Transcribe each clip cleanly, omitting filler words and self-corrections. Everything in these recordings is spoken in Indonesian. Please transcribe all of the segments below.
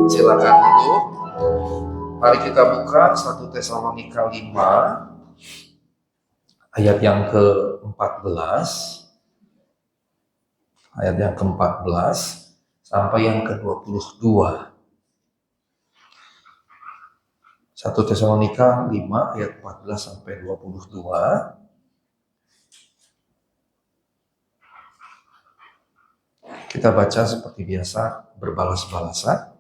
Silakan duduk. Mari kita buka 1 Tesalonika 5 ayat yang ke-14. Ayat yang ke-14 sampai yang ke-22. 1 Tesalonika 5 ayat 14 sampai 22. Kita baca seperti biasa berbalas-balasan.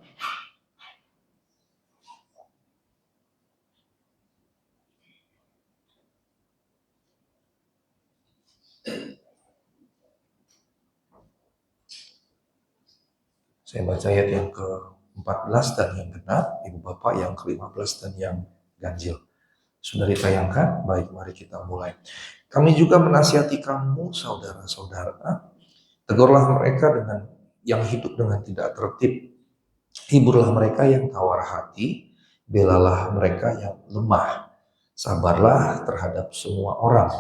Saya baca ayat yang ke-14 dan yang genap, Ibu Bapak yang ke-15 dan yang ganjil. Sudah ditayangkan? Baik, mari kita mulai. Kami juga menasihati kamu, saudara-saudara, tegurlah mereka yang hidup dengan tidak tertib. Hiburlah mereka yang tawar hati, belalah mereka yang lemah. Sabarlah terhadap semua orang.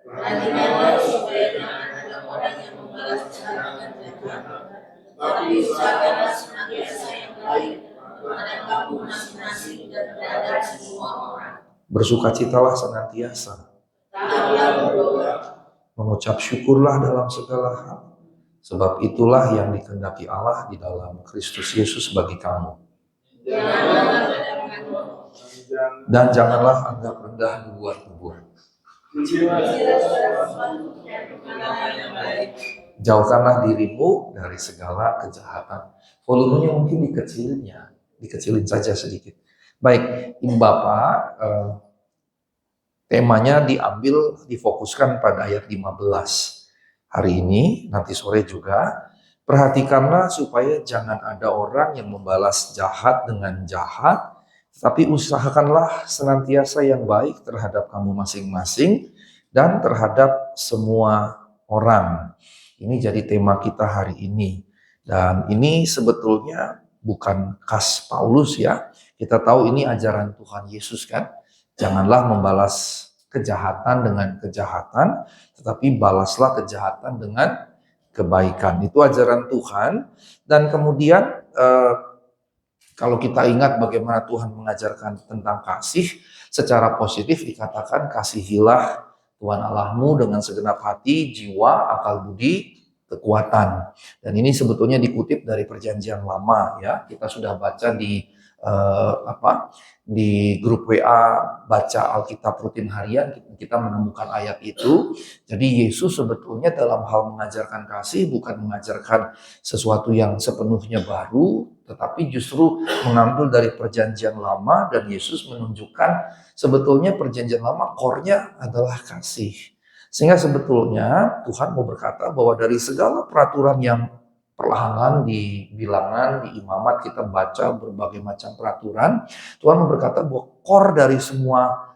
Hati-hatilah supaya jangan ada orang yang membalas jahat dengan jahat, tapi usahakanlah senantiasa yang baik kepada kamu masing-masing dan terhadap semua orang. Bersukacitalah senantiasa. Taklah berdoa. Mengucap syukurlah dalam segala hal. Sebab itulah yang dikehendaki Allah di dalam Kristus Yesus bagi kamu. Dan janganlah anggap rendah nubuat-nubuat. Jauhkanlah dirimu dari segala kejahatan. Volumenya mungkin dikecilin saja sedikit. Baik, Ibu Bapak, temanya difokuskan pada ayat 15. Hari ini, nanti sore juga, perhatikanlah supaya jangan ada orang yang membalas jahat dengan jahat, tapi usahakanlah senantiasa yang baik terhadap kamu masing-masing dan terhadap semua orang. Ini jadi tema kita hari ini. Dan ini sebetulnya bukan khas Paulus ya. Kita tahu ini ajaran Tuhan Yesus kan. Janganlah membalas kejahatan dengan kejahatan, tetapi balaslah kejahatan dengan kebaikan. Itu ajaran Tuhan. Dan kemudian kalau kita ingat bagaimana Tuhan mengajarkan tentang kasih, secara positif dikatakan kasihilah Tuhan Allahmu dengan segenap hati, jiwa, akal budi, kekuatan. Dan ini sebetulnya dikutip dari Perjanjian Lama ya. Kita sudah baca di grup WA baca Alkitab rutin harian, kita menemukan ayat itu. Jadi Yesus sebetulnya dalam hal mengajarkan kasih bukan mengajarkan sesuatu yang sepenuhnya baru, tetapi justru mengambil dari Perjanjian Lama, dan Yesus menunjukkan sebetulnya Perjanjian Lama core-nya adalah kasih. Sehingga sebetulnya Tuhan mau berkata bahwa dari segala peraturan yang perlahan di bilangan, di imamat kita baca berbagai macam peraturan, Tuhan berkata bahwa core dari semua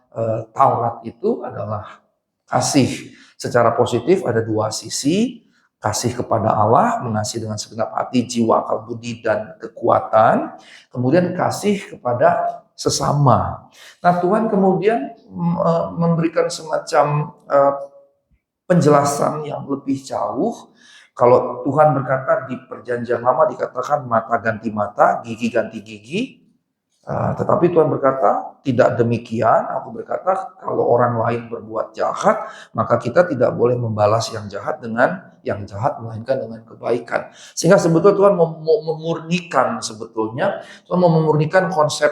Taurat itu adalah kasih. Secara positif ada dua sisi, kasih kepada Allah, mengasihi dengan segenap hati, jiwa, akal budi, dan kekuatan. Kemudian kasih kepada sesama. Nah, Tuhan kemudian memberikan semacam penjelasan yang lebih jauh. Kalau Tuhan berkata di Perjanjian Lama dikatakan mata ganti mata, gigi ganti gigi. Tetapi Tuhan berkata tidak demikian. Aku berkata kalau orang lain berbuat jahat, maka kita tidak boleh membalas yang jahat dengan yang jahat, melainkan dengan kebaikan. Sehingga sebetulnya Tuhan mau memurnikan Tuhan mau memurnikan konsep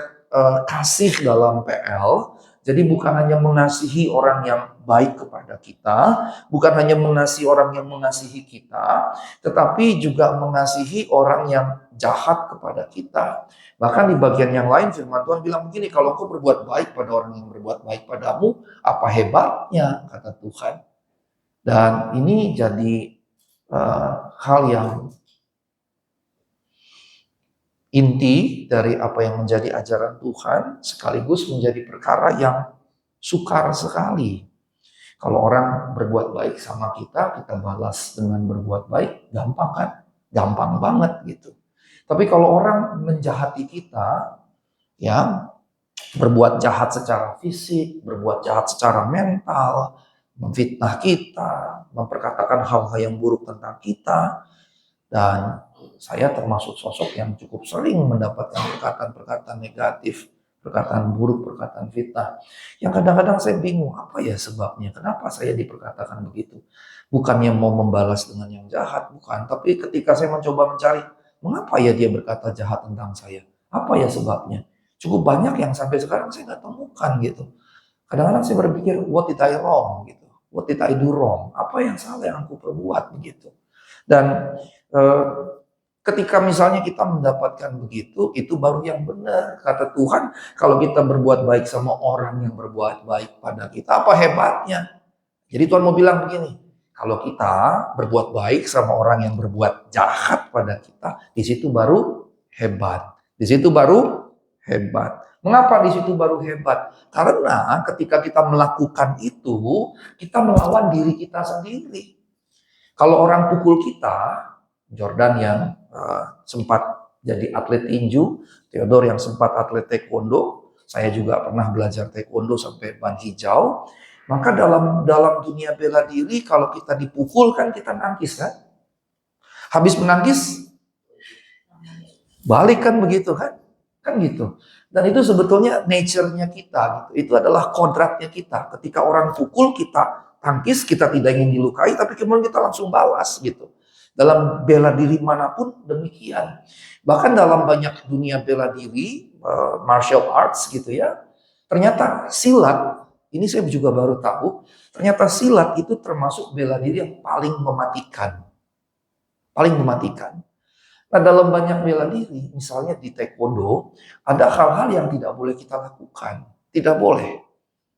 kasih dalam PL. Jadi bukan hanya mengasihi orang yang baik kepada kita, bukan hanya mengasihi orang yang mengasihi kita, tetapi juga mengasihi orang yang jahat kepada kita. Bahkan di bagian yang lain firman Tuhan bilang begini, kalau engkau berbuat baik pada orang yang berbuat baik padamu, apa hebatnya, kata Tuhan. Dan ini jadi hal yang inti dari apa yang menjadi ajaran Tuhan, sekaligus menjadi perkara yang sukar sekali. Kalau orang berbuat baik sama kita balas dengan berbuat baik, gampang kan? Gampang banget gitu. Tapi kalau orang menjahati kita, ya, berbuat jahat secara fisik, berbuat jahat secara mental, memfitnah kita, memperkatakan hal-hal yang buruk tentang kita, Dan saya termasuk sosok yang cukup sering mendapatkan perkataan-perkataan negatif, perkataan buruk, perkataan fitnah. Yang kadang-kadang saya bingung, apa ya sebabnya? Kenapa saya diperkatakan begitu? Bukannya mau membalas dengan yang jahat, bukan. Tapi ketika saya mencoba mencari, mengapa ya dia berkata jahat tentang saya? Apa ya sebabnya? Cukup banyak yang sampai sekarang saya nggak temukan gitu. Kadang-kadang saya berpikir, what did I wrong gitu? What did I do wrong? Apa yang salah yang aku perbuat begitu? Dan eh, ketika misalnya kita mendapatkan begitu, itu baru yang benar. Kata Tuhan, kalau kita berbuat baik sama orang yang berbuat baik pada kita, apa hebatnya? Jadi Tuhan mau bilang begini, kalau kita berbuat baik sama orang yang berbuat jahat pada kita, di situ baru hebat. Di situ baru hebat. Mengapa di situ baru hebat? Karena ketika kita melakukan itu, kita melawan diri kita sendiri. Kalau orang pukul kita, Jordan yang sempat jadi atlet tinju, Theodore yang sempat atlet taekwondo, saya juga pernah belajar taekwondo sampai ban hijau. Maka dalam dunia bela diri, kalau kita dipukul kan kita nangkis kan? Habis menangkis, balik kan begitu kan? Kan gitu. Dan itu sebetulnya nature-nya kita. Gitu. Itu adalah kodratnya kita. Ketika orang pukul, kita tangkis, kita tidak ingin dilukai, tapi kemudian kita langsung balas gitu. Dalam bela diri manapun demikian. Bahkan dalam banyak dunia bela diri, martial arts gitu ya, ternyata silat, ini saya juga baru tahu, ternyata silat itu termasuk bela diri yang paling mematikan. Paling mematikan. Nah, dalam banyak bela diri, misalnya di taekwondo, ada hal-hal yang tidak boleh kita lakukan. Tidak boleh.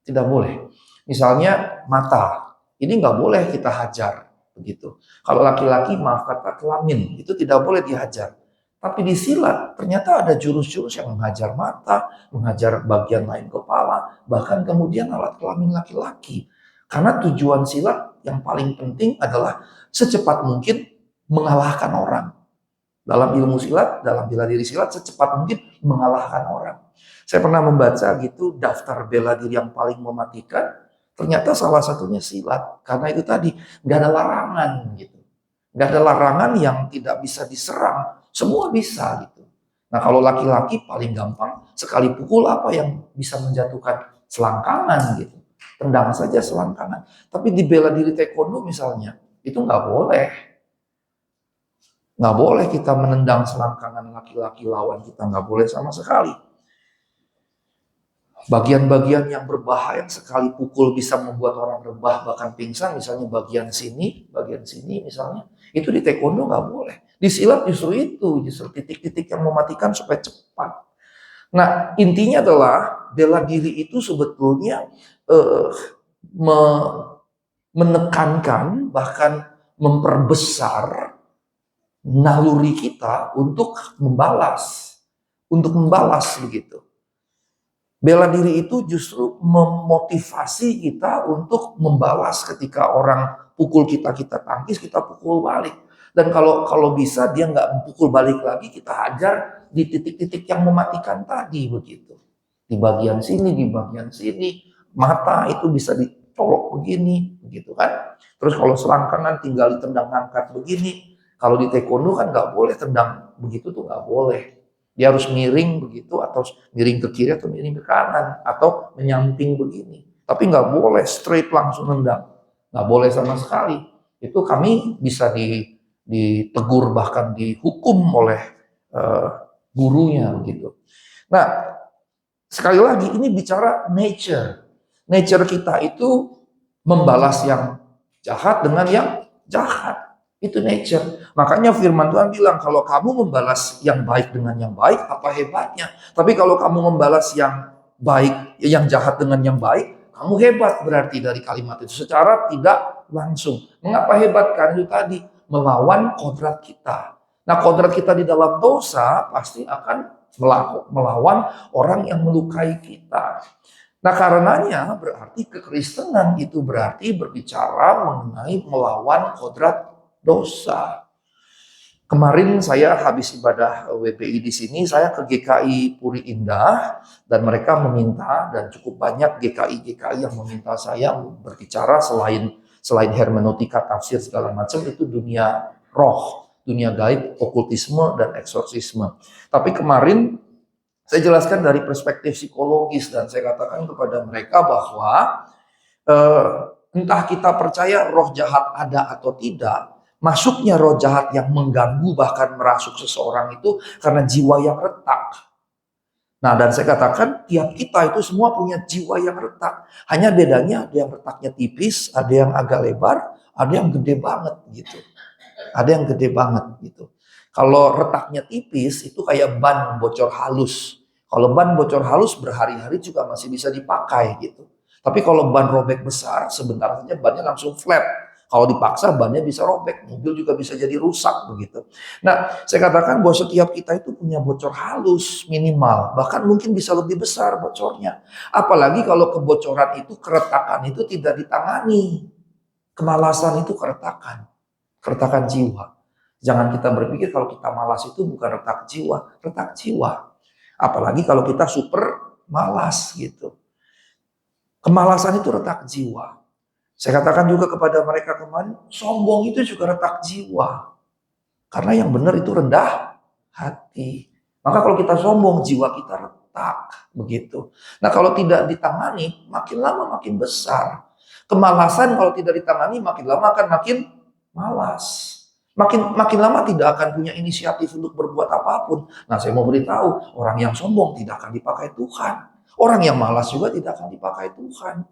Tidak boleh. Misalnya mata. Ini nggak boleh kita hajar. Begitu. Kalau laki-laki, maaf kata kelamin, itu tidak boleh dihajar. Tapi di silat, ternyata ada jurus-jurus yang menghajar mata, menghajar bagian lain kepala, bahkan kemudian alat kelamin laki-laki. Karena tujuan silat yang paling penting adalah secepat mungkin mengalahkan orang. Dalam ilmu silat, dalam bela diri silat, secepat mungkin mengalahkan orang. Saya pernah membaca gitu daftar bela diri yang paling mematikan, ternyata salah satunya silat. Karena itu tadi, nggak ada larangan gitu. Nggak ada larangan yang tidak bisa diserang, semua bisa gitu. Nah kalau laki-laki paling gampang, sekali pukul apa yang bisa menjatuhkan selangkangan gitu. Tendang saja selangkangan. Tapi di bela diri taekwondo misalnya, itu nggak boleh. Nggak boleh kita menendang selangkangan laki-laki lawan kita, nggak boleh sama sekali. Bagian-bagian yang berbahaya sekali pukul bisa membuat orang rebah bahkan pingsan, misalnya bagian sini misalnya, itu di taekwondo nggak boleh. Di silat justru titik-titik yang mematikan supaya cepat. Nah intinya adalah bela diri itu sebetulnya menekankan bahkan memperbesar naluri kita untuk membalas begitu. Bela diri itu justru memotivasi kita untuk membalas ketika orang pukul kita tangkis, kita pukul balik. Dan kalau bisa dia nggak pukul balik lagi, kita hajar di titik-titik yang mematikan tadi begitu. Di bagian sini, mata itu bisa dicolok begini, begitu kan. Terus kalau selangkangan tinggal ditendang angkat begini. Kalau di taekwondo kan nggak boleh tendang begitu tuh nggak boleh. Dia harus miring begitu atau miring ke kiri atau miring ke kanan atau menyamping begini. Tapi nggak boleh straight langsung nendang. Nggak boleh sama sekali. Itu kami bisa ditegur bahkan dihukum oleh gurunya begitu. Nah sekali lagi ini bicara nature. Nature kita itu membalas yang jahat dengan yang jahat. Itu nature. Makanya firman Tuhan bilang, kalau kamu membalas yang baik dengan yang baik, apa hebatnya? Tapi kalau kamu membalas yang baik, yang jahat dengan yang baik, kamu hebat berarti dari kalimat itu. Secara tidak langsung. Mengapa hebat? Karena itu tadi, melawan kodrat kita. Nah kodrat kita di dalam dosa pasti akan melawan orang yang melukai kita. Nah karenanya berarti kekristenan itu berarti berbicara mengenai melawan kodrat dosa. Kemarin saya habis ibadah WPI di sini, saya ke GKI Puri Indah dan mereka meminta dan cukup banyak GKI yang meminta saya berbicara selain hermeneutika, tafsir segala macam itu dunia roh. dunia gaib, okultisme, dan eksorsisme. Tapi kemarin saya jelaskan dari perspektif psikologis dan saya katakan kepada mereka bahwa entah kita percaya roh jahat ada atau tidak, masuknya roh jahat yang mengganggu bahkan merasuk seseorang itu karena jiwa yang retak. Nah, dan saya katakan tiap kita itu semua punya jiwa yang retak. Hanya bedanya ada yang retaknya tipis, ada yang agak lebar, ada yang gede banget gitu. Ada yang gede banget gitu. Kalau retaknya tipis itu kayak ban bocor halus. Kalau ban bocor halus berhari-hari juga masih bisa dipakai gitu. Tapi kalau ban robek besar, sebentar saja bannya langsung flat. Kalau dipaksa bannya bisa robek, mobil juga bisa jadi rusak begitu. Nah, saya katakan bahwa setiap kita itu punya bocor halus minimal, bahkan mungkin bisa lebih besar bocornya. Apalagi kalau kebocoran itu, keretakan itu tidak ditangani. Kemalasan itu keretakan jiwa. Jangan kita berpikir kalau kita malas itu bukan retak jiwa. Apalagi kalau kita super malas gitu. Kemalasan itu retak jiwa. Saya katakan juga kepada mereka kemarin, sombong itu juga retak jiwa. Karena yang benar itu rendah hati. Maka kalau kita sombong, jiwa kita retak. Begitu. Nah kalau tidak ditangani, makin lama makin besar. Kemalasan kalau tidak ditangani, makin lama akan makin malas. Makin lama tidak akan punya inisiatif untuk berbuat apapun. Nah saya mau beritahu, orang yang sombong tidak akan dipakai Tuhan. Orang yang malas juga tidak akan dipakai Tuhan.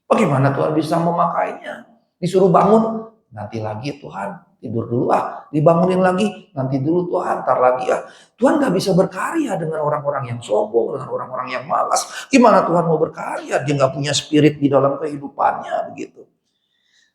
Bagaimana Tuhan bisa memakainya? Disuruh bangun, nanti lagi Tuhan, tidur dulu dibangunin lagi, nanti dulu Tuhan, ntar lagi Tuhan gak bisa berkarya dengan orang-orang yang sombong, dengan orang-orang yang malas. Gimana Tuhan mau berkarya? Dia gak punya spirit di dalam kehidupannya begitu.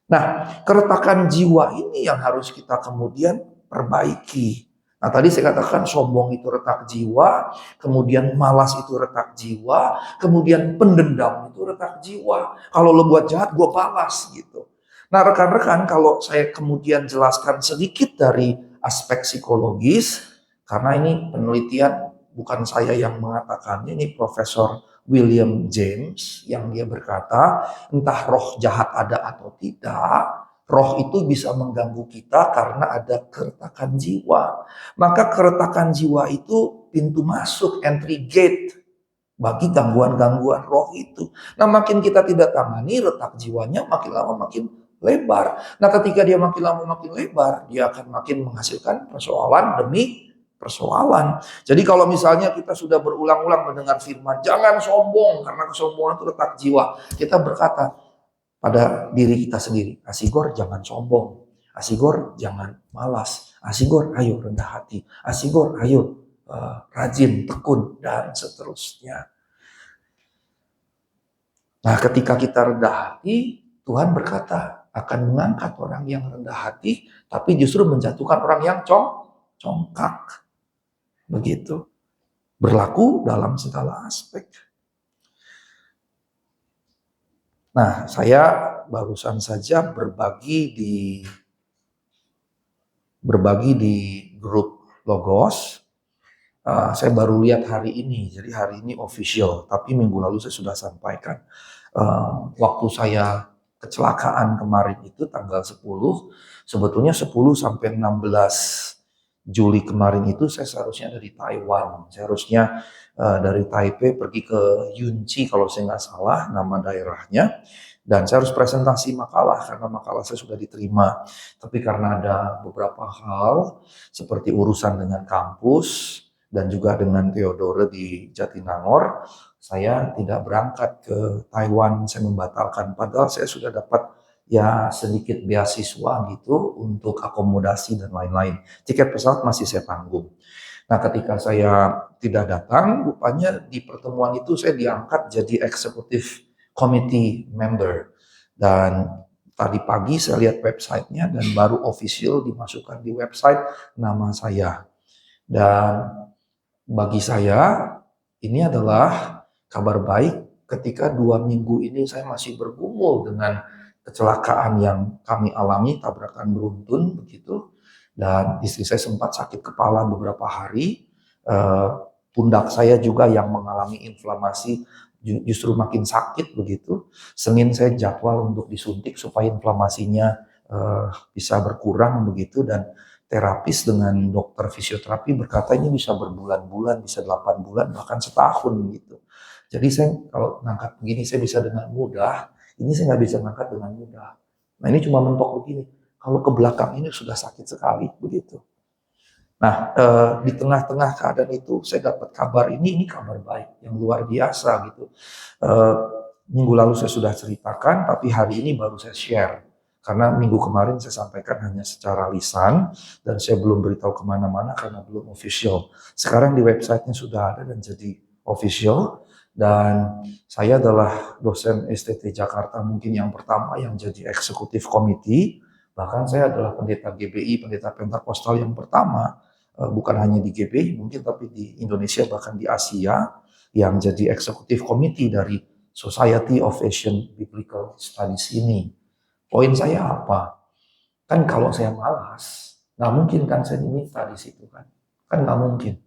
Nah, keretakan jiwa ini yang harus kita kemudian perbaiki. Nah, tadi saya katakan sombong itu retak jiwa, kemudian malas itu retak jiwa, kemudian pendendam itu retak jiwa. Kalau lo buat jahat, gue balas gitu. Nah, rekan-rekan, kalau saya kemudian jelaskan sedikit dari aspek psikologis, karena ini penelitian bukan saya yang mengatakan, ini Profesor William James yang dia berkata, entah roh jahat ada atau tidak, roh itu bisa mengganggu kita karena ada keretakan jiwa. Maka keretakan jiwa itu pintu masuk, entry gate bagi gangguan-gangguan roh itu. Nah makin kita tidak tangani, retak jiwanya makin lama makin lebar. Nah ketika dia makin lama makin lebar, dia akan makin menghasilkan persoalan demi persoalan. Jadi kalau misalnya kita sudah berulang-ulang mendengar firman, jangan sombong karena kesombongan itu retak jiwa. Kita berkata pada diri kita sendiri, Asigor jangan sombong, Asigor jangan malas, Asigor ayo rendah hati, Asigor ayo rajin, tekun, dan seterusnya. Nah ketika kita rendah hati, Tuhan berkata akan mengangkat orang yang rendah hati, tapi justru menjatuhkan orang yang congkak. Begitu. Berlaku dalam segala aspek. Nah, saya barusan saja berbagi di grup Logos. Saya baru lihat hari ini, jadi hari ini official, tapi minggu lalu saya sudah sampaikan. Waktu saya kecelakaan kemarin itu tanggal 10, sebetulnya 10 sampai 16 Juli kemarin itu saya seharusnya dari Taiwan. Saya harusnya dari Taipei pergi ke Yunchi kalau saya nggak salah nama daerahnya. Dan saya harus presentasi makalah karena makalah saya sudah diterima. Tapi karena ada beberapa hal seperti urusan dengan kampus dan juga dengan Theodore di Jatinangor, saya tidak berangkat ke Taiwan. Saya membatalkan padahal saya sudah dapat ya sedikit beasiswa gitu untuk akomodasi dan lain-lain. Tiket pesawat masih saya tanggung. Nah ketika saya tidak datang, rupanya di pertemuan itu saya diangkat jadi executive committee member. Dan tadi pagi saya lihat websitenya dan baru official dimasukkan di website nama saya. Dan bagi saya ini adalah kabar baik ketika 2 minggu ini saya masih bergumul dengan kecelakaan yang kami alami, tabrakan beruntun begitu, dan istri saya sempat sakit kepala beberapa hari, pundak saya juga yang mengalami inflamasi justru makin sakit begitu. Senin saya jadwal untuk disuntik supaya inflamasinya bisa berkurang begitu, dan terapis dengan dokter fisioterapi berkata ini bisa berbulan-bulan, bisa 8 bulan, bahkan setahun gitu. Jadi saya kalau ngangkat begini saya bisa dengan mudah, ini saya nggak bisa ngangkat dengan mudah. Nah ini cuma mentok begini. Kalau ke belakang ini sudah sakit sekali begitu. Nah di tengah-tengah keadaan itu saya dapat kabar ini kabar baik yang luar biasa gitu. Eh, Minggu lalu saya sudah ceritakan, tapi hari ini baru saya share. Karena minggu kemarin saya sampaikan hanya secara lisan, dan saya belum beritahu kemana-mana karena belum official. Sekarang di websitenya sudah ada dan jadi official. Dan saya adalah dosen STT Jakarta mungkin yang pertama yang jadi eksekutif komite. Bahkan saya adalah pendeta GBI, pendeta Pentakosta yang pertama, bukan hanya di GBI mungkin, tapi di Indonesia bahkan di Asia, yang jadi eksekutif komite dari Society of Asian Biblical Studies ini. Poin saya apa? Kan kalau saya malas, nggak mungkin kan saya diminta di situ kan? Kan nggak mungkin.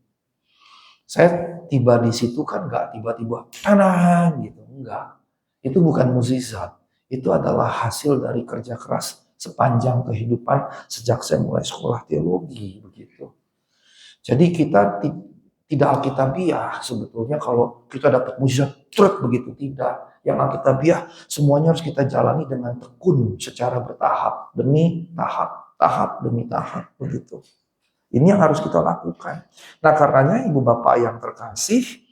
Saya tiba di situ kan nggak tiba-tiba tenang gitu, enggak. Itu bukan mukjizat. Itu adalah hasil dari kerja keras sepanjang kehidupan sejak saya mulai sekolah teologi begitu. Jadi kita tidak alkitabiah sebetulnya kalau kita dapat mukjizat truk begitu, tidak. Yang alkitabiah semuanya harus kita jalani dengan tekun secara bertahap demi tahap demi tahap begitu. Ini yang harus kita lakukan. Nah karenanya ibu bapak yang terkasih,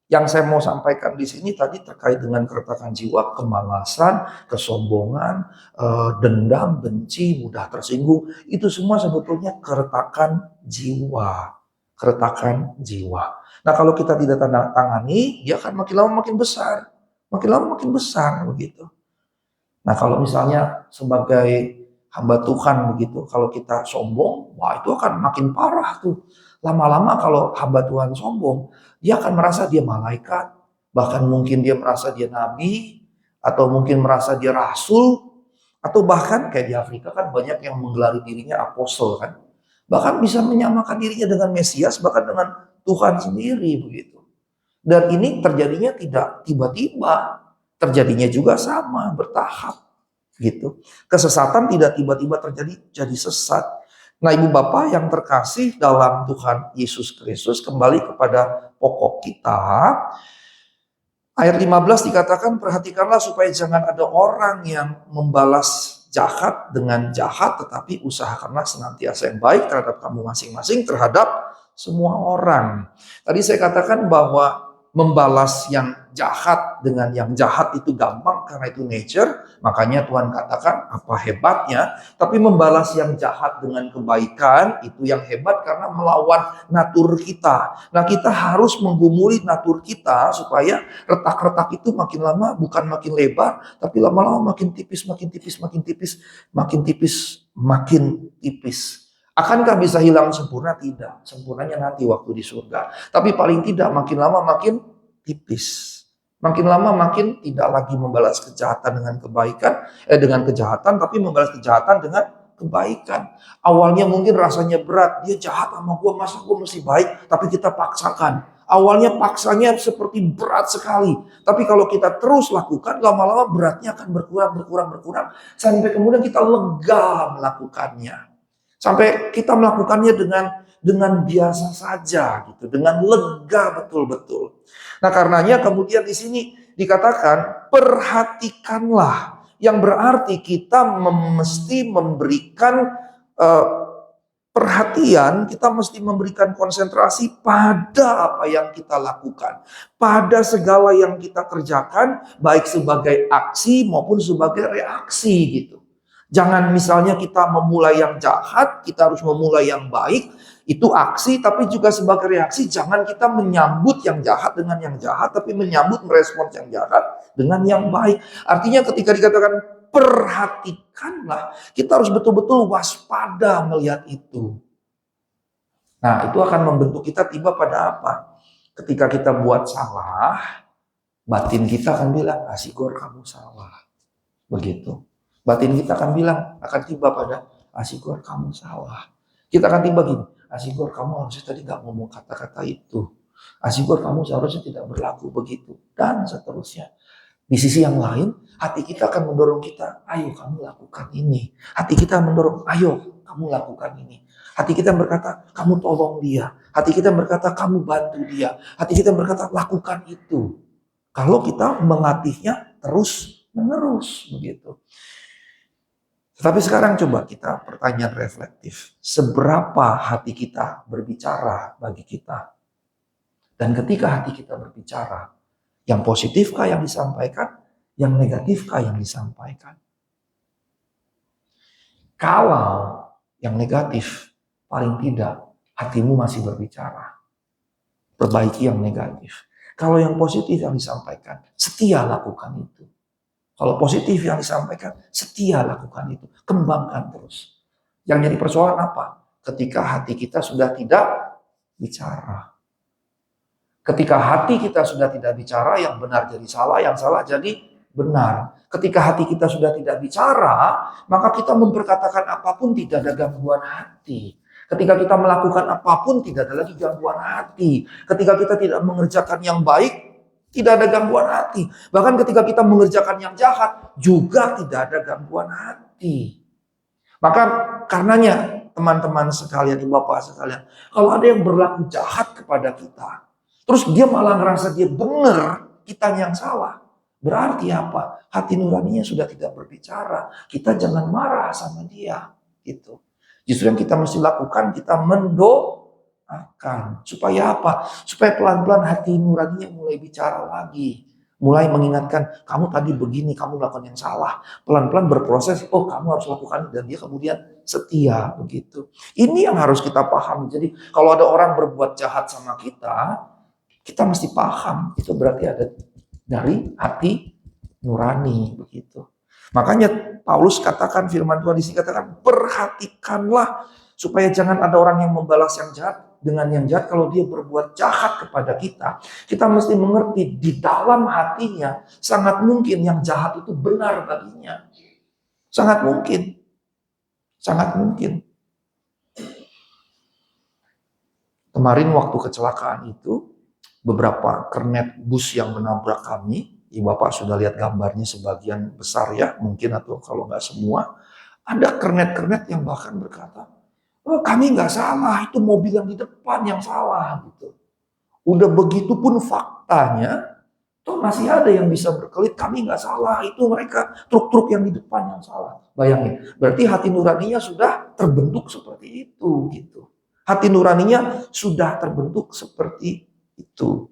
yang saya mau sampaikan di sini tadi terkait dengan keretakan jiwa, kemalasan, kesombongan, dendam, benci, mudah tersinggung, itu semua sebetulnya keretakan jiwa. Keretakan jiwa. Nah kalau kita tidak tanda tangani, dia akan makin lama makin besar. Makin lama makin besar begitu. Nah kalau misalnya sebagai hamba Tuhan begitu, kalau kita sombong, wah itu akan makin parah tuh. Lama-lama kalau hamba Tuhan sombong, dia akan merasa dia malaikat, bahkan mungkin dia merasa dia nabi, atau mungkin merasa dia rasul, atau bahkan kayak di Afrika kan banyak yang menggelari dirinya apostel kan. Bahkan bisa menyamakan dirinya dengan Mesias, bahkan dengan Tuhan sendiri begitu. Dan ini terjadinya tidak tiba-tiba, terjadinya juga sama, bertahap gitu. Kesesatan tidak tiba-tiba terjadi jadi sesat. Nah, ibu bapak yang terkasih dalam Tuhan Yesus Kristus, kembali kepada pokok kita. Ayat 15 dikatakan, perhatikanlah supaya jangan ada orang yang membalas jahat dengan jahat, tetapi usahakanlah senantiasa yang baik terhadap kamu masing-masing, terhadap semua orang. Tadi saya katakan bahwa membalas yang jahat dengan yang jahat itu gampang karena itu nature. Makanya Tuhan katakan apa hebatnya. Tapi membalas yang jahat dengan kebaikan itu yang hebat karena melawan natur kita. Nah kita harus menggumuli natur kita supaya retak-retak itu makin lama bukan makin lebar. Tapi lama-lama makin tipis, makin tipis, makin tipis, makin tipis, makin tipis. Akankah bisa hilang sempurna? Tidak. Sempurnanya nanti waktu di surga. Tapi paling tidak makin lama makin tipis. Makin lama makin tidak lagi membalas kejahatan dengan kebaikan, dengan kejahatan, tapi membalas kejahatan dengan kebaikan. Awalnya mungkin rasanya berat, dia jahat sama gue, masa gue mesti baik, tapi kita paksakan. Awalnya paksanya seperti berat sekali, tapi kalau kita terus lakukan, lama-lama beratnya akan berkurang, sampai kemudian kita lega melakukannya. Sampai kita melakukannya dengan biasa saja gitu, dengan lega betul-betul. Nah, karenanya kemudian di sini dikatakan perhatikanlah, yang berarti kita mesti memberikan perhatian, kita mesti memberikan konsentrasi pada apa yang kita lakukan, pada segala yang kita kerjakan, baik sebagai aksi maupun sebagai reaksi gitu. Jangan misalnya kita memulai yang jahat, kita harus memulai yang baik, itu aksi, tapi juga sebagai reaksi jangan kita menyambut yang jahat dengan yang jahat, tapi menyambut merespons yang jahat dengan yang baik. Artinya ketika dikatakan perhatikanlah, kita harus betul-betul waspada melihat itu. Nah itu akan membentuk kita tiba pada apa? Ketika kita buat salah, batin kita akan bilang, Asigor kamu salah. Begitu. Batin kita akan bilang, akan tiba pada Asigor kamu salah. Kita akan tiba gini, Asigor kamu harusnya tadi gak ngomong kata-kata itu. Asigor kamu seharusnya tidak berlaku begitu. Dan seterusnya. Di sisi yang lain, hati kita akan mendorong kita, ayo kamu lakukan ini. Hati kita mendorong, ayo kamu lakukan ini. Hati kita berkata, kamu tolong dia. Hati kita berkata, kamu bantu dia. Hati kita berkata, lakukan itu. Kalau kita melatihnya terus menerus begitu. Tetapi sekarang coba kita pertanyaan reflektif. Seberapa hati kita berbicara bagi kita? Dan ketika hati kita berbicara, yang positifkah yang disampaikan? Yang negatifkah yang disampaikan? Kalau yang negatif, paling tidak hatimu masih berbicara. Perbaiki yang negatif. Kalau yang positif yang disampaikan, setia lakukan itu. Kalau positif yang disampaikan, setia lakukan itu. Kembangkan terus. Yang jadi persoalan apa? Ketika hati kita sudah tidak bicara. Ketika hati kita sudah tidak bicara, yang benar jadi salah, yang salah jadi benar. Ketika hati kita sudah tidak bicara, maka kita memperkatakan apapun tidak ada gangguan hati. Ketika kita melakukan apapun tidak ada lagi gangguan hati. Ketika kita tidak mengerjakan yang baik, tidak ada gangguan hati. Bahkan ketika kita mengerjakan yang jahat, juga tidak ada gangguan hati. Maka karenanya teman-teman sekalian, ibu bapak sekalian, kalau ada yang berlaku jahat kepada kita, terus dia malah ngerasa dia benar, kita yang salah. Berarti apa? Hati nuraninya sudah tidak berbicara. Kita jangan marah sama dia. Gitu. Justru yang kita mesti lakukan, kita mendoakan. Supaya apa? Supaya pelan-pelan hati nuraninya mulai bicara lagi. Mulai mengingatkan, kamu tadi begini, kamu melakukan yang salah. Pelan-pelan berproses, oh kamu harus lakukan. Dan dia kemudian setia begitu. Ini yang harus kita pahami. Jadi kalau ada orang berbuat jahat sama kita mesti paham. Itu berarti ada dari hati nurani begitu. Makanya Paulus katakan, firman Tuhan di sini katakan, perhatikanlah supaya jangan ada orang yang membalas yang jahat dengan yang jahat. Kalau dia berbuat jahat kepada kita, kita mesti mengerti di dalam hatinya sangat mungkin yang jahat itu benar baginya. Sangat mungkin. Sangat mungkin. Kemarin waktu kecelakaan itu, beberapa kernet bus yang menabrak kami, Ibu Bapak sudah lihat gambarnya sebagian besar ya, mungkin atau kalau nggak semua. Ada kernet-kernet yang bahkan berkata, oh, kami nggak salah, itu mobil yang di depan yang salah gitu. Udah begitu pun faktanya, toh masih ada yang bisa berkelit, kami nggak salah, itu mereka truk-truk yang di depan yang salah. Bayangin, berarti hati nuraninya sudah terbentuk seperti itu gitu. Hati nuraninya sudah terbentuk seperti itu.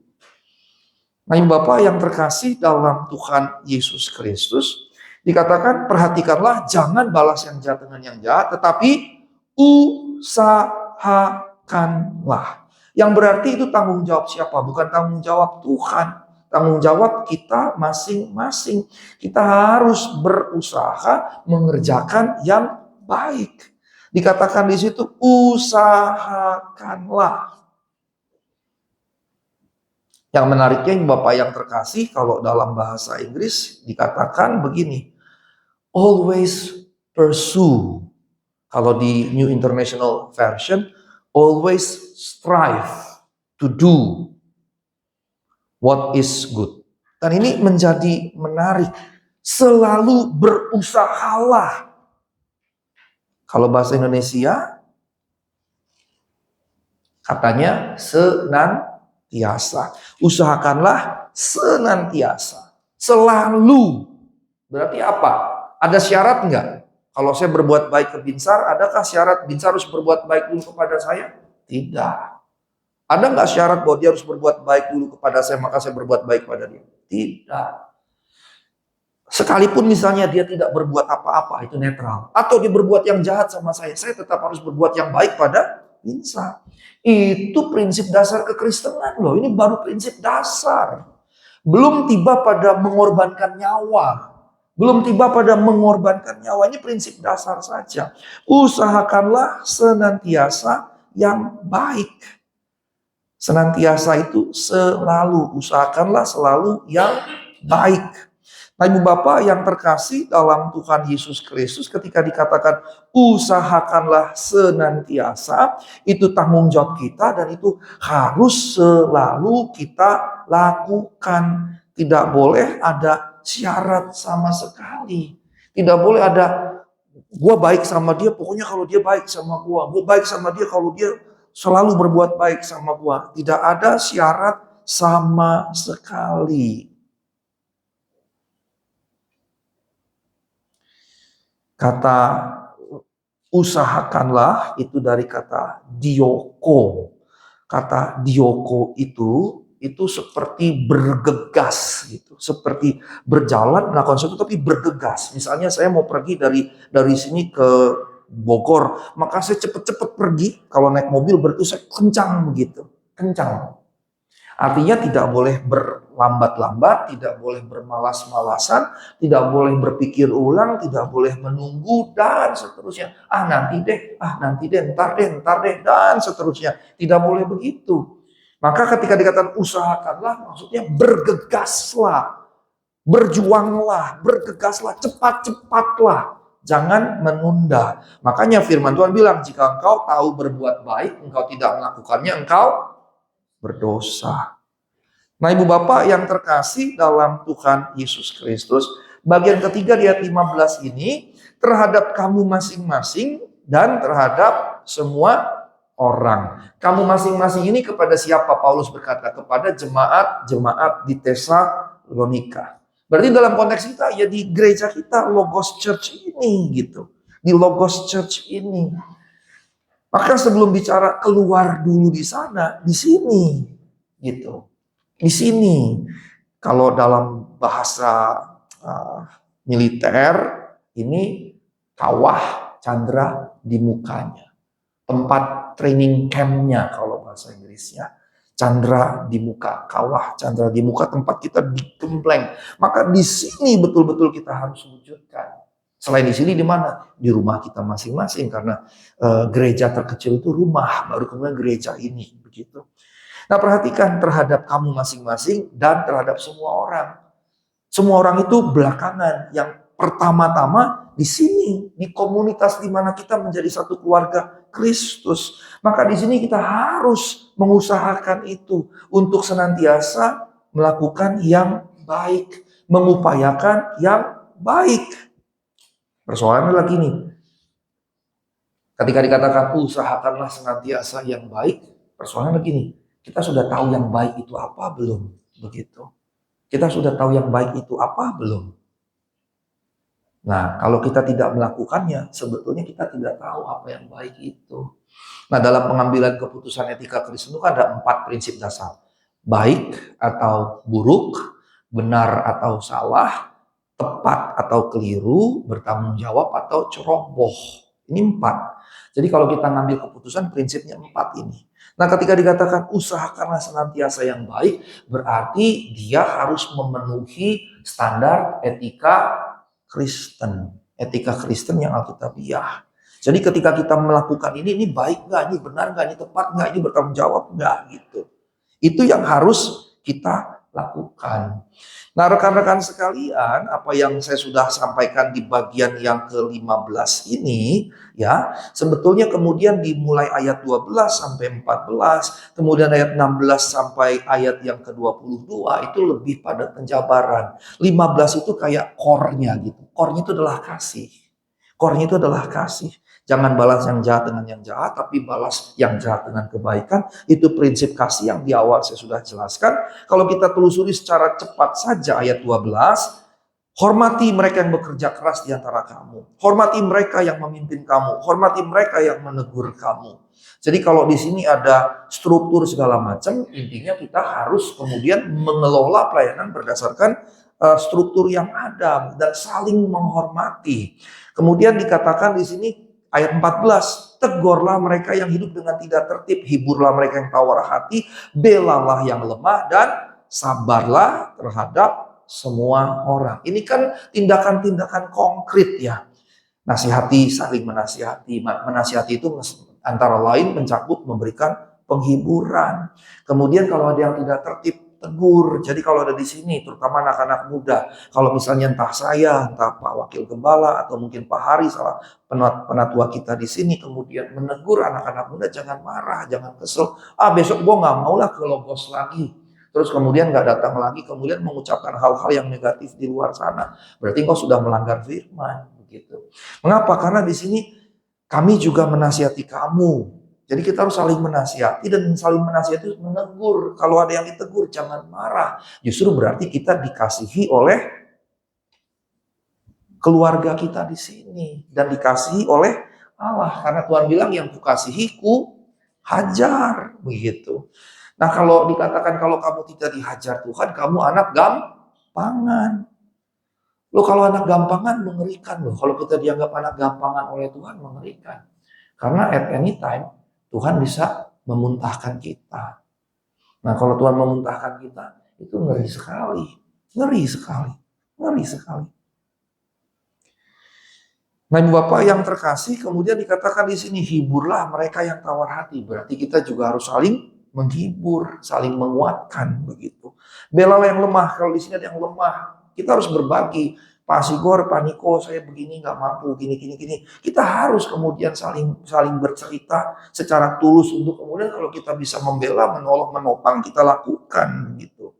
Nah, Ibu Bapak yang terkasih dalam Tuhan Yesus Kristus, dikatakan perhatikanlah jangan balas yang jahat dengan yang jahat, tetapi usahakanlah. Yang berarti itu tanggung jawab siapa? Bukan tanggung jawab Tuhan. Tanggung jawab kita masing-masing. Kita harus berusaha mengerjakan yang baik. Dikatakan di situ usahakanlah. Yang menariknya Bapak yang terkasih, kalau dalam bahasa Inggris dikatakan begini, always pursue. Kalau di New International Version, always strive to do what is good. Dan ini menjadi menarik, selalu berusahalah. Kalau bahasa Indonesia, katanya senantiasa. Usahakanlah senantiasa. Selalu. Berarti apa? Ada syarat enggak? Kalau saya berbuat baik ke Binsar, adakah syarat Binsar harus berbuat baik dulu kepada saya? Tidak. Ada enggak syarat bahwa dia harus berbuat baik dulu kepada saya, maka saya berbuat baik pada dia? Tidak. Sekalipun misalnya dia tidak berbuat apa-apa, itu netral. Atau dia berbuat yang jahat sama saya tetap harus berbuat yang baik pada Binsar. Itu prinsip dasar kekristenan loh. Ini baru prinsip dasar. Belum tiba pada mengorbankan nyawa. Belum tiba pada mengorbankan nyawa. Ini prinsip dasar saja. Usahakanlah senantiasa yang baik. Senantiasa itu selalu. Usahakanlah selalu yang baik. Nah, Ibu Bapak yang terkasih dalam Tuhan Yesus Kristus, ketika dikatakan usahakanlah senantiasa, itu tanggung jawab kita dan itu harus selalu kita lakukan. Tidak boleh ada syarat sama sekali. Tidak boleh ada, gue baik sama dia, pokoknya kalau dia baik sama gue baik sama dia kalau dia selalu berbuat baik sama gue. Tidak ada syarat sama sekali. Kata usahakanlah itu dari kata dioko. Kata dioko itu seperti bergegas gitu, seperti berjalan melakukan sesuatu tapi bergegas. Misalnya saya mau pergi dari sini ke Bogor, maka saya cepet-cepet pergi. Kalau naik mobil berarti saya kencang begitu, kencang. Artinya tidak boleh berlambat-lambat, tidak boleh bermalas-malasan, tidak boleh berpikir ulang, tidak boleh menunggu, dan seterusnya. Nanti deh, ntar deh, dan seterusnya. Tidak boleh begitu. Maka ketika dikatakan usahakanlah, maksudnya bergegaslah, berjuanglah, bergegaslah, cepat-cepatlah. Jangan menunda. Makanya firman Tuhan bilang, jika engkau tahu berbuat baik, engkau tidak melakukannya, engkau berdosa. Nah, Ibu Bapak yang terkasih dalam Tuhan Yesus Kristus, bagian ketiga di ayat 15 ini terhadap kamu masing-masing dan terhadap semua orang. Kamu masing-masing ini kepada siapa? Paulus berkata kepada jemaat di Tesalonika. Berarti dalam konteks kita ya di gereja kita, Logos Church ini gitu. Di Logos Church ini. Maka sebelum bicara keluar dulu di sana, di sini gitu. Di sini kalau dalam bahasa militer ini kawah candra di mukanya. Tempat training campnya kalau bahasa Inggrisnya. Candra di muka, kawah candra di muka, tempat kita digembleng. Maka di sini betul-betul kita harus wujudkan. Selain di sini di mana? Di rumah kita masing-masing, karena gereja terkecil itu rumah, baru kemudian gereja ini begitu. Nah, perhatikan terhadap kamu masing-masing dan terhadap semua orang. Semua orang itu belakangan. Yang pertama-tama di sini, di komunitas di mana kita menjadi satu keluarga Kristus. Maka di sini kita harus mengusahakan itu untuk senantiasa melakukan yang baik, mengupayakan yang baik. Persoalannya lagi nih, ketika dikatakan usahakanlah senantiasa yang baik, persoalannya lagi nih, kita sudah tahu yang baik itu apa belum? Begitu. Kita sudah tahu yang baik itu apa belum? Nah, kalau kita tidak melakukannya, sebetulnya kita tidak tahu apa yang baik itu. Nah, dalam pengambilan keputusan etika Kristen itu ada 4 prinsip dasar. Baik atau buruk, benar atau salah, tepat atau keliru, bertanggung jawab atau ceroboh. Ini 4. Jadi kalau kita ngambil keputusan, prinsipnya 4 ini. Nah, ketika dikatakan usahakanlah senantiasa yang baik, berarti dia harus memenuhi standar etika Kristen. Etika Kristen yang alkitabiah. Jadi ketika kita melakukan ini baik nggak, ini benar nggak, ini tepat nggak, ini bertanggung jawab nggak gitu. Itu yang harus kita lakukan. Nah, rekan-rekan sekalian, apa yang saya sudah sampaikan di bagian yang ke-15 ini, ya, sebetulnya kemudian dimulai ayat 12 sampai 14, kemudian ayat 16 sampai ayat yang ke-22, itu lebih pada penjabaran. 15 itu kayak core-nya gitu. Core-nya itu adalah kasih. Core-nya itu adalah kasih. Jangan balas yang jahat dengan yang jahat, tapi balas yang jahat dengan kebaikan. Itu prinsip kasih yang di awal saya sudah jelaskan. Kalau kita telusuri secara cepat saja ayat 12, hormati mereka yang bekerja keras di antara kamu. Hormati mereka yang memimpin kamu. Hormati mereka yang menegur kamu. Jadi kalau di sini ada struktur segala macam, intinya kita harus kemudian mengelola pelayanan berdasarkan struktur yang ada dan saling menghormati. Kemudian dikatakan di sini ayat 14, tegurlah mereka yang hidup dengan tidak tertib, hiburlah mereka yang tawar hati, belalah yang lemah, dan sabarlah terhadap semua orang. Ini kan tindakan-tindakan konkret ya. Nasihati, saling menasihati. Menasihati itu antara lain mencakup memberikan penghiburan. Kemudian kalau ada yang tidak tertib, tegur. Jadi kalau ada di sini, terutama anak-anak muda, kalau misalnya entah saya, entah Pak Wakil Gembala, atau mungkin Pak Hari, salah penatua kita di sini, kemudian menegur anak-anak muda, jangan marah, jangan kesel. Besok gue nggak mau lah ke Logos lagi. terus kemudian nggak datang lagi, kemudian mengucapkan hal-hal yang negatif di luar sana, berarti engkau sudah melanggar firman, begitu. Mengapa? Karena di sini kami juga menasihati kamu. Jadi kita harus saling menasihati, dan saling menasihati itu menegur. Kalau ada yang ditegur, jangan marah. Justru berarti kita dikasihi oleh keluarga kita di sini dan dikasihi oleh Allah. Karena Tuhan bilang yang kukasihiku hajar, begitu. Nah, kalau dikatakan kalau kamu tidak dihajar Tuhan, kamu anak gampangan. Loh, kalau anak gampangan mengerikan loh. Kalau kita dianggap anak gampangan oleh Tuhan, mengerikan. Karena at any time Tuhan bisa memuntahkan kita. Nah, kalau Tuhan memuntahkan kita, itu ngeri sekali. Ngeri sekali. Ngeri sekali. Nah, Ibu Bapak yang terkasih, kemudian dikatakan di sini, hiburlah mereka yang tawar hati. Berarti kita juga harus saling menghibur, saling menguatkan, begitu. Belalah yang lemah. Kalau di sini ada yang lemah, kita harus berbagi. Pak Sigor, Pak Niko, saya begini nggak mampu, gini. Kita harus kemudian saling bercerita secara tulus untuk kemudian kalau kita bisa membela, menolong, menopang, kita lakukan, gitu.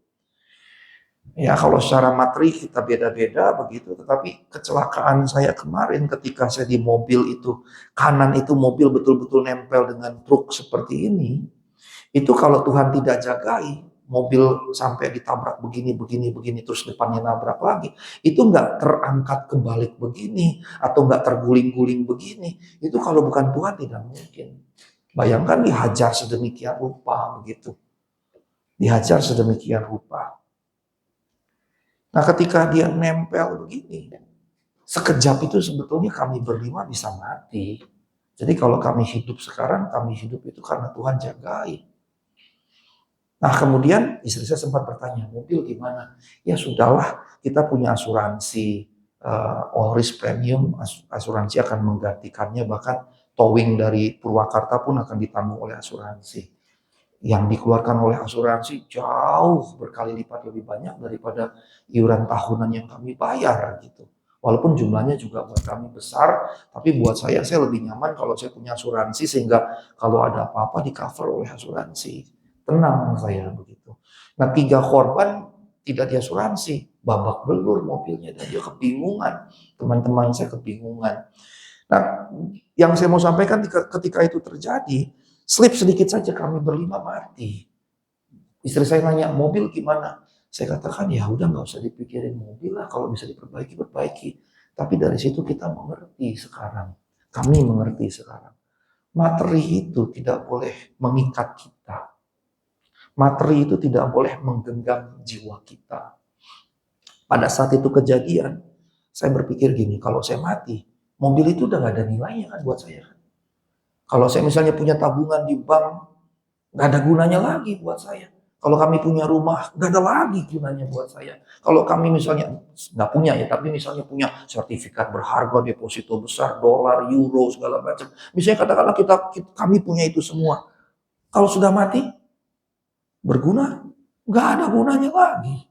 Ya, kalau secara materi kita beda-beda begitu, tetapi kecelakaan saya kemarin ketika saya di mobil itu, kanan itu mobil betul-betul nempel dengan truk seperti ini, itu kalau Tuhan tidak jagai, mobil sampai ditabrak begini, terus depannya nabrak lagi, itu nggak terangkat kebalik begini, atau nggak terguling-guling begini, itu kalau bukan Tuhan tidak mungkin. Bayangkan dihajar sedemikian rupa begitu, dihajar sedemikian rupa. Nah, ketika dia nempel begini, sekejap itu sebetulnya kami berlima bisa mati. Jadi kalau kami hidup sekarang, kami hidup itu karena Tuhan jagai. Nah, kemudian istri saya sempat bertanya, mobil gimana? Ya sudahlah, kita punya asuransi all risk premium, asuransi akan menggantikannya, bahkan towing dari Purwakarta pun akan ditanggung oleh asuransi. Yang dikeluarkan oleh asuransi jauh berkali lipat lebih banyak daripada iuran tahunan yang kami bayar, gitu. Walaupun jumlahnya juga buat kami besar, tapi buat saya lebih nyaman kalau saya punya asuransi, sehingga kalau ada apa-apa di cover oleh asuransi. Tenang saya begitu. Nah, 3 korban tidak diasuransi, babak belur mobilnya, dan dia kebingungan. Teman-teman saya kebingungan. Nah, yang saya mau sampaikan ketika itu terjadi, slip sedikit saja kami berlima mati. Istri saya nanya, mobil gimana? Saya katakan, ya udah nggak usah dipikirin mobil lah, kalau bisa diperbaiki, perbaiki. Tapi dari situ kita mengerti sekarang. Kami mengerti sekarang. Materi itu tidak boleh mengikat kita. Materi itu tidak boleh menggenggam jiwa kita. Pada saat itu kejadian, saya berpikir gini, kalau saya mati, mobil itu udah gak ada nilainya kan buat saya. Kalau saya misalnya punya tabungan di bank, gak ada gunanya lagi buat saya. Kalau kami punya rumah, gak ada lagi gunanya buat saya. Kalau kami misalnya, gak punya ya, tapi misalnya punya sertifikat berharga, deposito besar, dolar, euro, segala macam. Misalnya katakanlah kami punya itu semua. Kalau sudah mati, berguna? Gak ada gunanya lagi.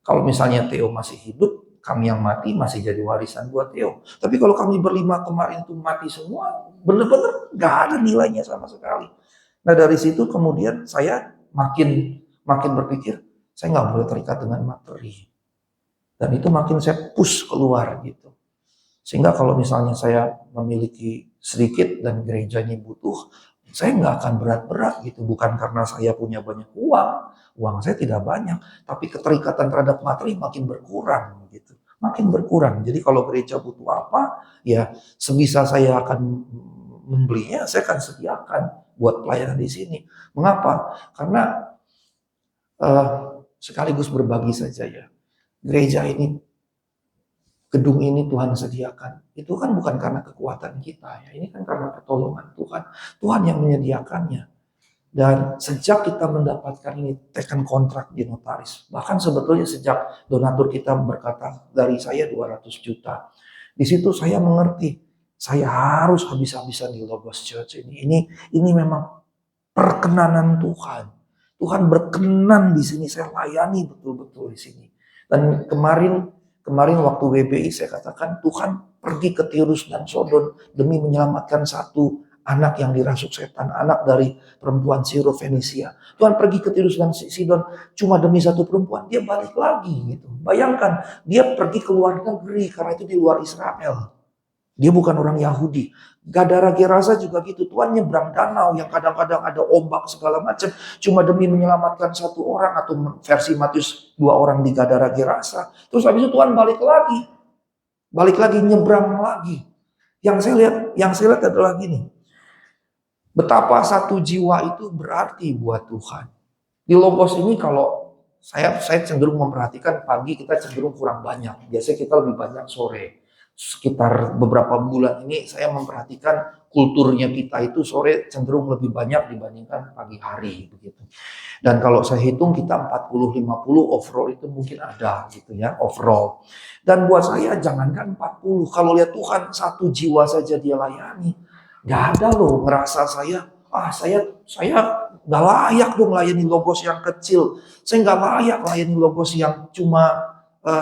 Kalau misalnya Theo masih hidup, kami yang mati masih jadi warisan buat Theo. Tapi kalau kami berlima kemarin itu mati semua, benar-benar gak ada nilainya sama sekali. Nah, dari situ kemudian saya makin berpikir, saya nggak boleh terikat dengan materi. Dan itu makin saya push keluar gitu. Sehingga kalau misalnya saya memiliki sedikit dan gerejanya butuh, saya nggak akan berat-berat gitu. Bukan karena saya punya banyak uang saya tidak banyak, tapi keterikatan terhadap materi makin berkurang gitu. Makin berkurang. Jadi kalau gereja butuh apa, ya sebisa saya akan membelinya, saya akan sediakan buat pelayanan di sini. Mengapa? Karena sekaligus berbagi saja ya. Gereja ini, gedung ini Tuhan sediakan. Itu kan bukan karena kekuatan kita ya. Ini kan karena pertolongan Tuhan. Tuhan yang menyediakannya. Dan sejak kita mendapatkan ini, tekan kontrak di notaris. Bahkan sebetulnya sejak donatur kita berkata, dari saya 200 juta. Di situ saya mengerti, saya harus habis-habisan di Logos Church ini. Ini memang perkenanan Tuhan. Tuhan berkenan di sini, saya layani betul-betul di sini. Dan kemarin waktu WBI saya katakan, Tuhan pergi ke Tirus dan Sodon demi menyelamatkan satu anak yang dirasuk setan, anak dari perempuan Sirofenisia. Tuhan pergi ke Tirus dan Sidon cuma demi satu perempuan, dia balik lagi gitu. Bayangkan, dia pergi ke luar negeri karena itu di luar Israel. Dia bukan orang Yahudi. Gadara Gerasa juga gitu. Tuhan nyebrang danau yang kadang-kadang ada ombak segala macam. Cuma demi menyelamatkan satu orang, atau versi Matius 2 orang di Gadara Gerasa. Terus habis itu Tuhan balik lagi. Balik lagi, nyebrang lagi. Yang saya lihat adalah gini. Betapa satu jiwa itu berarti buat Tuhan. Di Logos ini kalau saya cenderung memperhatikan pagi kita cenderung kurang banyak. Biasanya kita lebih banyak sore. Sekitar beberapa bulan ini saya memperhatikan kulturnya kita itu sore cenderung lebih banyak dibandingkan pagi hari begitu. Dan kalau saya hitung kita 40-50 overall itu mungkin ada gitu ya, overall. Dan buat saya jangankan 40, kalau lihat Tuhan satu jiwa saja dia layani. Gak ada loh ngerasa saya gak layak dong layani Logos yang kecil. Saya gak layak layani Logos yang cuma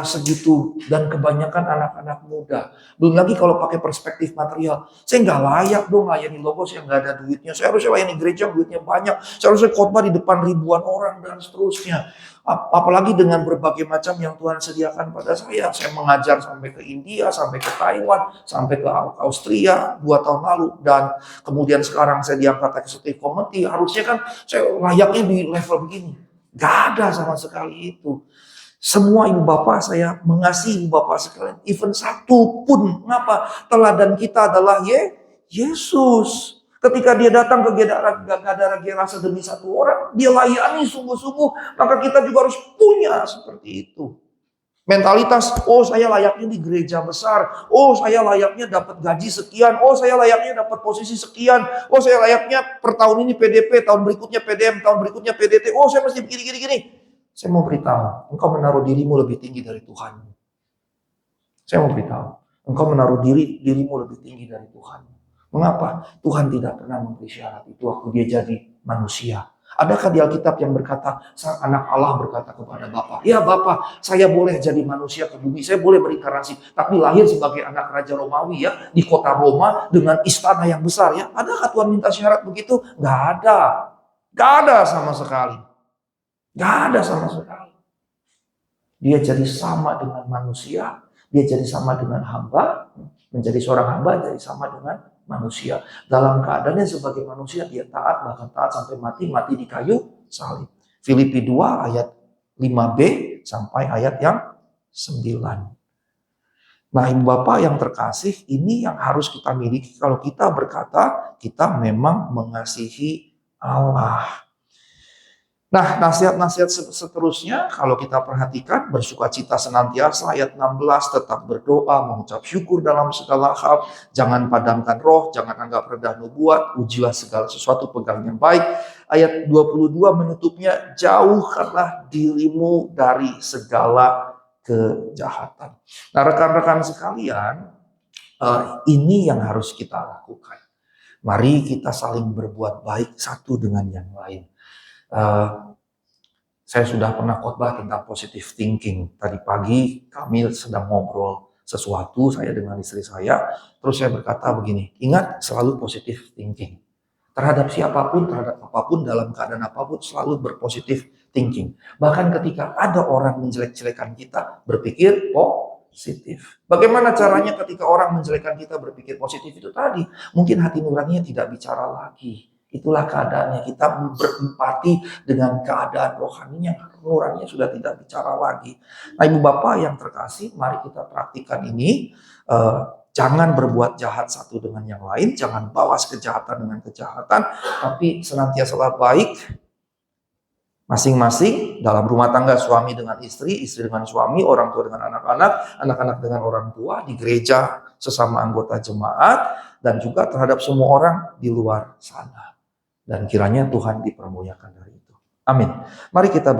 segitu dan kebanyakan anak-anak muda. Belum lagi kalau pakai perspektif material, saya nggak layak dong layani Logos yang nggak ada duitnya. Saya harusnya layani gereja yang duitnya banyak. Saya harusnya khotbah di depan ribuan orang dan seterusnya. Apalagi dengan berbagai macam yang Tuhan sediakan pada saya. Saya mengajar sampai ke India, sampai ke Taiwan, sampai ke Austria 2 tahun lalu, dan kemudian sekarang saya diangkat executive committee. Harusnya kan saya layaknya di level begini. Gak ada sama sekali itu. Semua ibu bapak saya mengasihi ibu bapak sekalian. Even satu pun. Mengapa? Teladan kita adalah Yesus. Ketika dia datang ke Gadara Gerasa demi satu orang, dia layani sungguh-sungguh. Maka kita juga harus punya seperti itu. Mentalitas, oh saya layaknya di gereja besar. Oh saya layaknya dapat gaji sekian. Oh saya layaknya dapat posisi sekian. Oh saya layaknya per tahun ini PDP, tahun berikutnya PDM, tahun berikutnya PDT. Oh saya mesti begini. Saya mau beritahu, engkau menaruh dirimu lebih tinggi dari Tuhan. Saya mau beritahu, engkau menaruh dirimu lebih tinggi dari Tuhan. Mengapa? Tuhan tidak pernah memberi syarat itu waktu dia jadi manusia. Adakah di Alkitab yang berkata, sang anak Allah berkata kepada Bapa, ya Bapa, saya boleh jadi manusia ke bumi, saya boleh berinkarnasi, tapi lahir sebagai anak Raja Romawi ya, di kota Roma dengan istana yang besar ya. Adakah Tuhan minta syarat begitu? Gak ada. Gak ada sama sekali. Gak ada sama sekali. Dia jadi sama dengan manusia, dia jadi sama dengan hamba, menjadi seorang hamba jadi sama dengan manusia. Dalam keadaannya sebagai manusia dia taat, bahkan taat sampai mati di kayu salib. Filipi 2 ayat 5b sampai ayat yang 9. Nah ibu bapak yang terkasih, ini yang harus kita miliki kalau kita berkata kita memang mengasihi Allah. Nah, nasihat-nasihat seterusnya kalau kita perhatikan, bersukacita senantiasa ayat 16, tetap berdoa, mengucap syukur dalam segala hal, jangan padamkan roh, jangan anggap rendah nubuat, ujilah segala sesuatu, pegang yang baik. Ayat 22 menutupnya, jauhkanlah dirimu dari segala kejahatan. Nah, rekan-rekan sekalian, ini yang harus kita lakukan. Mari kita saling berbuat baik satu dengan yang lain. Saya sudah pernah khotbah tentang positive thinking. Tadi pagi kami sedang ngobrol sesuatu, saya dengan istri saya. Terus saya berkata begini, ingat selalu positive thinking. Terhadap siapapun, terhadap apapun, dalam keadaan apapun, selalu berpositive thinking. Bahkan ketika ada orang menjelek-jelekan kita, berpikir positif. Bagaimana caranya ketika orang menjelekkan kita berpikir positif itu tadi? Mungkin hati nuraninya tidak bicara lagi. Itulah keadaannya, kita berempati dengan keadaan rohaninya, nuraninya sudah tidak bicara lagi. Nah ibu bapak yang terkasih, mari kita praktikkan ini. Jangan berbuat jahat satu dengan yang lain, jangan balas kejahatan dengan kejahatan, tapi senantiasalah baik masing-masing dalam rumah tangga, suami dengan istri, istri dengan suami, orang tua dengan anak-anak, anak-anak dengan orang tua, di gereja sesama anggota jemaat, dan juga terhadap semua orang di luar sana. Dan kiranya Tuhan dipermuliakan dari itu. Amin. Mari kita